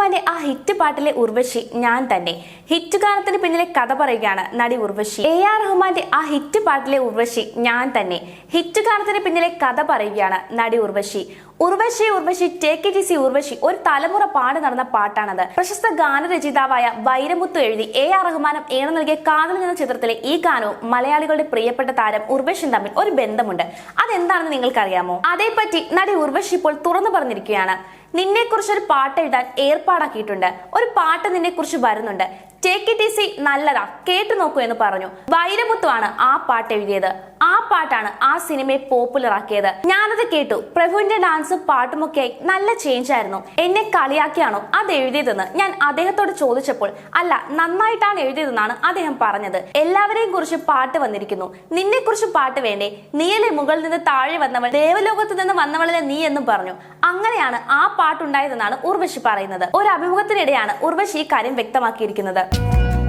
റഹ്മാന്റെ ആ ഹിറ്റ് പാട്ടിലെ ഉർവശി ഞാൻ തന്നെ. ഹിറ്റ് ഗാനത്തിന് പിന്നിലെ കഥ പറയുകയാണ് നടി ഉർവശി. AR റഹ്മാന്റെ ആ ഹിറ്റ് പാട്ടിലെ ഉർവശി ഞാൻ തന്നെ. ഹിറ്റ് ഗാനത്തിന് പിന്നിലെ കഥ പറയുകയാണ് നടി Urvashi. Urvashi Urvashi take it easy Urvashi ഒരു തലമുറ പാടി നടന്ന പാട്ടാണത്. പ്രശസ്ത ഗാനരചയിതാവായ വൈരമുത്തു എഴുതി AR റഹ്മാനും ഈണം നൽകിയ കാതൽ എന്ന ചിത്രത്തിലെ ഈ ഗാനവും മലയാളികളുടെ പ്രിയപ്പെട്ട താരം ഉർവശിയും തമ്മിൽ ഒരു ബന്ധമുണ്ട്. അതെന്താണെന്ന് നിങ്ങൾക്കറിയാമോ? അതേപ്പറ്റി നടി ഉർവശി ഇപ്പോൾ തുറന്നു പറഞ്ഞിരിക്കുകയാണ്. നിന്നെക്കുറിച്ച് ഒരു പാട്ട് എഴുതാൻ ഏർപ്പാടാക്കിയിട്ടുണ്ട്. ഒരു പാട്ട് നിന്നെ കുറിച്ച് വരുന്നുണ്ട്. ടേക്ക് ഇറ്റ് ഈസി നല്ലതാ, കേട്ടു നോക്കൂ എന്ന് പറഞ്ഞു. വൈരമുത്തുവാണ് ആ പാട്ട് എഴുതിയത്. ആ പാട്ടാണ് ആ സിനിമയെ പോപ്പുലർ ആക്കിയത്. ഞാനത് കേട്ടു. പ്രഭുവിന്റെ ഡാൻസും പാട്ടുമൊക്കെയായി നല്ല ചേഞ്ച് ആയിരുന്നു. എന്നെ കളിയാക്കിയാണോ അത് എഴുതിയതെന്ന് ഞാൻ അദ്ദേഹത്തോട് ചോദിച്ചപ്പോൾ അല്ല, നന്നായിട്ടാണ് എഴുതിയതെന്നാണ് അദ്ദേഹം പറഞ്ഞത്. എല്ലാവരെയും കുറിച്ച് പാട്ട് വന്നിരിക്കുന്നു, നിന്നെ കുറിച്ച് പാട്ട് വേണ്ടേ? നീയല്ലേ മുകളിൽ നിന്ന് താഴെ വന്നവൾ, ദേവലോകത്ത് നിന്ന് വന്നവളെ നീ എന്നും പറഞ്ഞു. അങ്ങനെയാണ് ആ പാട്ടുണ്ടായതെന്നാണ് ഉർവശി പറയുന്നത്. ഒരു അഭിമുഖത്തിനിടെയാണ് ഉർവശി ഈ കാര്യം വ്യക്തമാക്കിയിരിക്കുന്നത്.